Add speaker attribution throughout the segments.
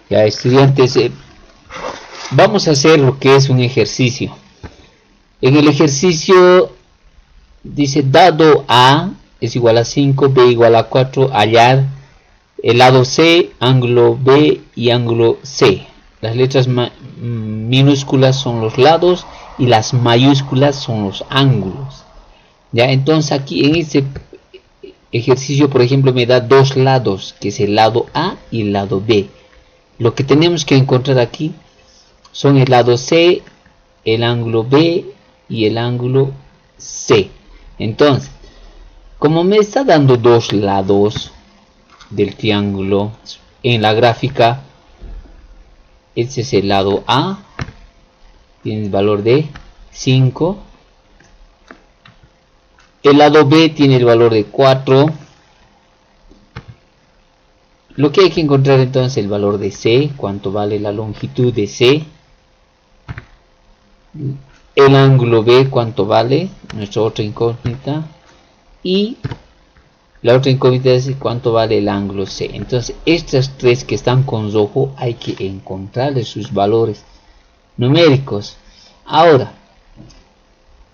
Speaker 1: Ya, estudiantes, vamos a hacer lo que es un ejercicio. En el ejercicio dice dado A es igual a 5, B igual a 4, hallar el lado C, ángulo B y ángulo C. Las letras minúsculas son los lados y las mayúsculas son los ángulos. Ya, entonces aquí en este ejercicio, por ejemplo, me da dos lados, que es el lado A y el lado B. Lo que tenemos que encontrar aquí son el lado C, el ángulo B y el ángulo C. Entonces, como me está dando dos lados del triángulo en la gráfica, este es el lado A, tiene el valor de 5, el lado B tiene el valor de 4. Lo que hay que encontrar entonces es el valor de C, cuánto vale la longitud de C, el ángulo B, cuánto vale, nuestra otra incógnita, y la otra incógnita es cuánto vale el ángulo C. Entonces estas tres que están con rojo hay que encontrarle sus valores numéricos. Ahora,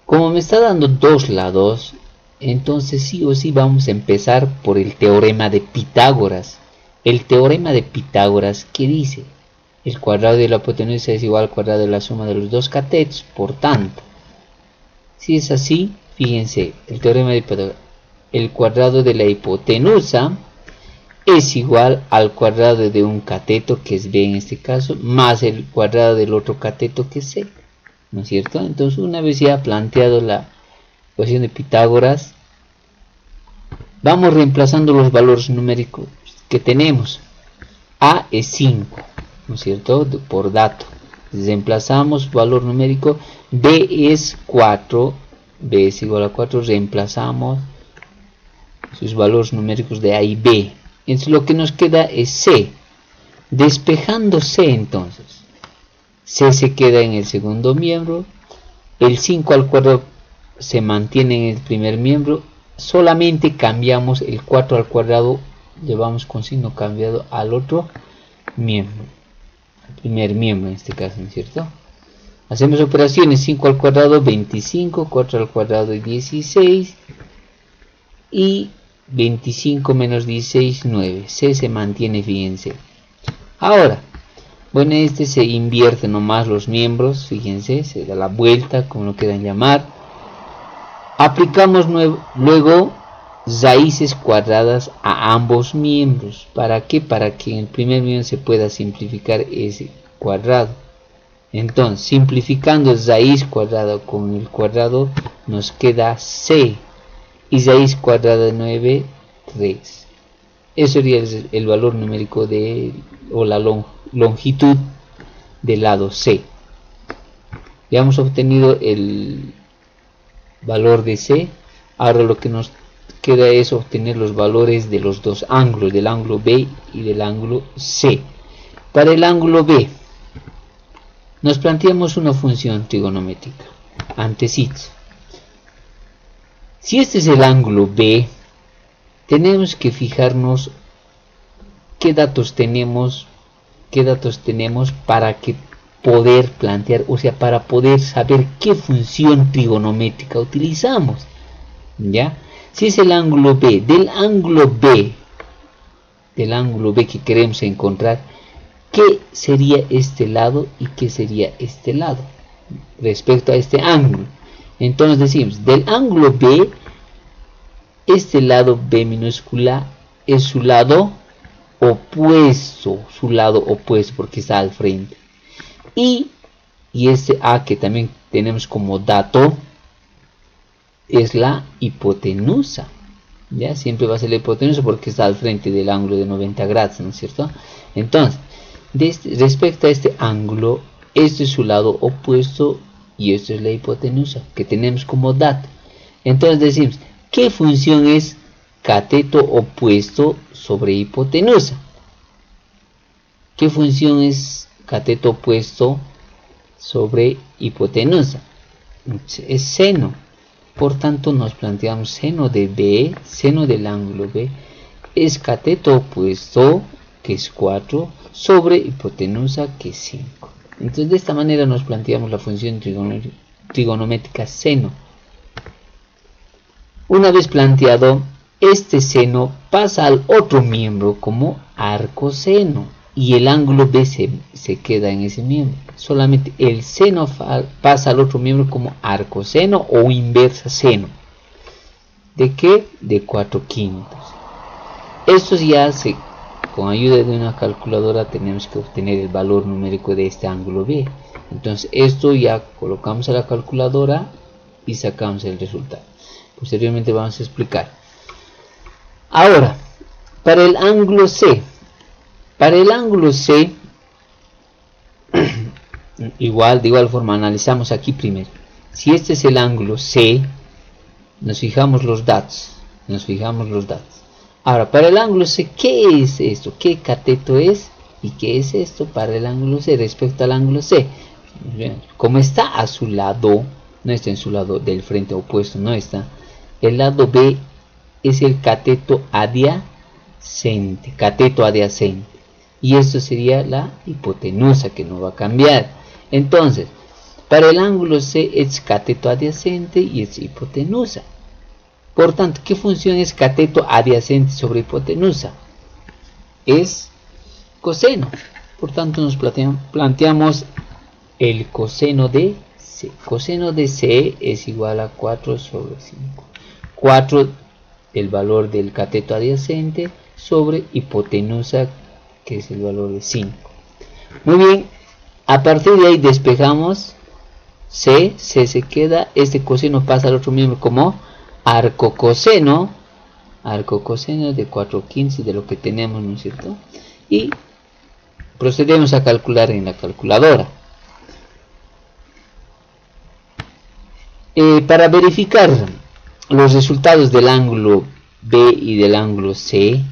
Speaker 1: como me está dando dos lados, entonces sí o sí vamos a empezar por el teorema de Pitágoras. El teorema de Pitágoras, ¿qué dice? El cuadrado de la hipotenusa es igual al cuadrado de la suma de los dos catetos. Por tanto, si es así, fíjense, el teorema de Pitágoras, el cuadrado de la hipotenusa es igual al cuadrado de un cateto, que es B en este caso, más el cuadrado del otro cateto, que es C, ¿no es cierto? Entonces, una vez ya planteado la ecuación de Pitágoras, vamos reemplazando los valores numéricos que tenemos. A es 5, ¿no es cierto? Por dato. Reemplazamos valor numérico. B es 4. B es igual a 4. Reemplazamos sus valores numéricos de A y B. Entonces lo que nos queda es C. Despejando C, entonces, C se queda en el segundo miembro. El 5 al cuadrado se mantiene en el primer miembro. Solamente cambiamos el 4 al cuadrado, llevamos con signo cambiado al otro miembro, el primer miembro en este caso, ¿no es cierto? Hacemos operaciones. 5 al cuadrado 25, 4 al cuadrado 16 y 25 menos 16, 9. C se mantiene, fíjense. Ahora, bueno, este se invierte nomás los miembros, fíjense, se da la vuelta, como lo quieran llamar. Aplicamos luego raíces cuadradas a ambos miembros. ¿Para qué? Para que en el primer miembro se pueda simplificar ese cuadrado. Entonces, simplificando raíz cuadrada con el cuadrado, nos queda C. Y raíz cuadrada de 9, 3. Eso sería el valor numérico o la longitud del lado C. Ya hemos obtenido el valor de C. Ahora lo que nos queda es obtener los valores de los dos ángulos, del ángulo B y del ángulo C. Para el ángulo B, nos planteamos una función trigonométrica. Antecitos. Si este es el ángulo B, tenemos que fijarnos qué datos tenemos para que poder plantear, o sea, para poder saber qué función trigonométrica utilizamos. ¿Ya? Si es el ángulo B, del ángulo B que queremos encontrar, ¿qué sería este lado y qué sería este lado respecto a este ángulo? Entonces decimos, del ángulo B, este lado B minúscula es su lado opuesto, porque está al frente. Y este A que también tenemos como dato es la hipotenusa. ¿Ya? Siempre va a ser la hipotenusa porque está al frente del ángulo de 90 grados, ¿no es cierto? Entonces, respecto a este ángulo, este es su lado opuesto y esto es la hipotenusa que tenemos como dato. Entonces decimos, ¿qué función es cateto opuesto sobre hipotenusa? ¿Qué función es cateto opuesto sobre hipotenusa? Es seno. Por tanto, nos planteamos seno de B, seno del ángulo B, es cateto opuesto que es 4, sobre hipotenusa, que es 5. Entonces de esta manera nos planteamos la función trigonométrica seno. Una vez planteado, este seno pasa al otro miembro como arcoseno y el ángulo B se queda en ese miembro. Solamente el seno pasa al otro miembro como arcoseno o inversa seno. ¿De qué? De 4/5. Esto ya con ayuda de una calculadora tenemos que obtener el valor numérico de este ángulo B. Entonces esto ya colocamos a la calculadora y sacamos el resultado. Posteriormente vamos a explicar. Ahora, para el ángulo C. Para el ángulo C, de igual forma analizamos aquí primero. Si este es el ángulo C, nos fijamos los datos. Ahora, para el ángulo C, ¿qué es esto? ¿Qué cateto es? ¿Y qué es esto para el ángulo C respecto al ángulo C? Como está a su lado, no está en su lado del frente opuesto, no está. El lado B es el cateto adyacente. Y esto sería la hipotenusa, que no va a cambiar. Entonces, para el ángulo C es cateto adyacente y es hipotenusa. Por tanto, ¿qué función es cateto adyacente sobre hipotenusa? Es coseno. Por tanto, nos planteamos el coseno de C. Coseno de C es igual a 4 sobre 5. 4, el valor del cateto adyacente, sobre hipotenusa, que es el valor de 5. Muy bien, a partir de ahí despejamos C se queda, este coseno pasa al otro miembro como arcocoseno de 4/15 de lo que tenemos, ¿no es cierto? Y procedemos a calcular en la calculadora. Para verificar los resultados del ángulo B y del ángulo C,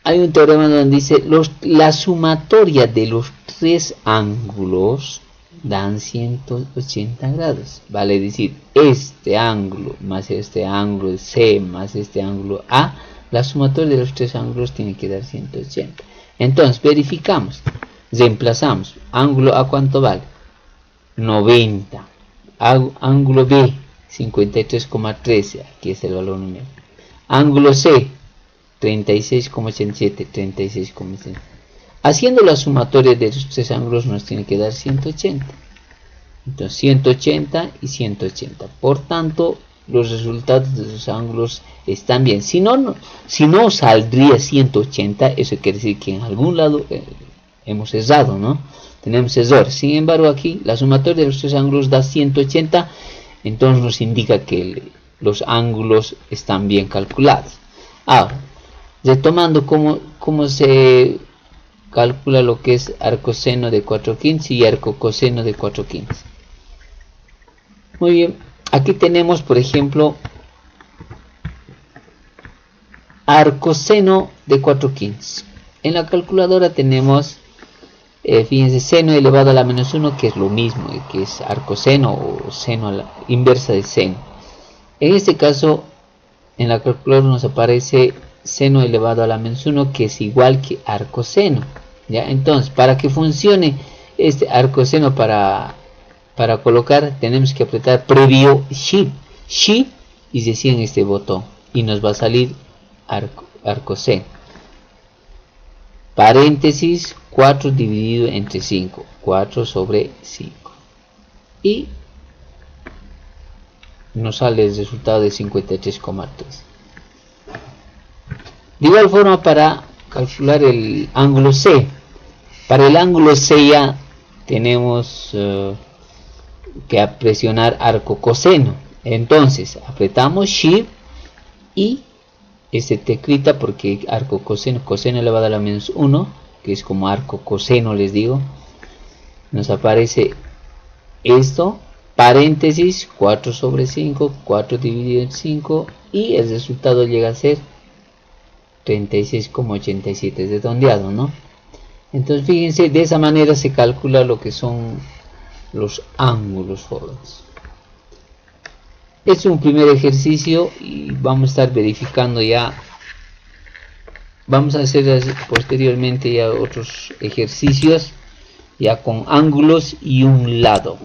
Speaker 1: hay un teorema donde dice la sumatoria de los tres ángulos dan 180 grados. Vale decir, este ángulo más este ángulo C más este ángulo A, la sumatoria de los tres ángulos tiene que dar 180. Entonces verificamos, reemplazamos. Ángulo A, ¿cuánto vale? 90. Ángulo B, 53,13. Aquí es el valor numérico. Ángulo C, 36,87. 36,87. Haciendo la sumatoria de los tres ángulos nos tiene que dar 180. Entonces 180 y 180. Por tanto, los resultados de los ángulos están bien. Si no saldría 180, eso quiere decir que en algún lado hemos errado, ¿no? Tenemos error. Sin embargo, aquí la sumatoria de los tres ángulos da 180. Entonces nos indica que los ángulos están bien calculados. Ahora, retomando cómo se calcula lo que es arcoseno de 4/15 y arcocoseno de 4/15. Muy bien, aquí tenemos, por ejemplo, arcoseno de 4/15. En la calculadora tenemos, fíjense, seno elevado a la menos 1, que es lo mismo, que es arcoseno o seno a la inversa de seno. En este caso, en la calculadora nos aparece seno elevado a la menos 1, que es igual que arcoseno. ¿Ya? Entonces, para que funcione este arcoseno para colocar, tenemos que apretar previo Shift y decir en este botón, y nos va a salir arcoseno. Paréntesis 4 dividido entre 5, 4 sobre 5. Y nos sale el resultado de 53,3. De igual forma, para calcular el ángulo C. Para el ángulo C ya tenemos que presionar arcocoseno. Entonces apretamos Shift y este teclita, porque arcocoseno, coseno elevado a la menos 1, que es como arcocoseno, les digo, nos aparece esto, paréntesis 4 sobre 5, 4 dividido en 5, y el resultado llega a ser 36,87, redondeado, ¿no? Entonces fíjense, de esa manera se calcula lo que son los ángulos formados. Este es un primer ejercicio y vamos a estar verificando ya vamos a hacer posteriormente ya otros ejercicios ya con ángulos y un lado.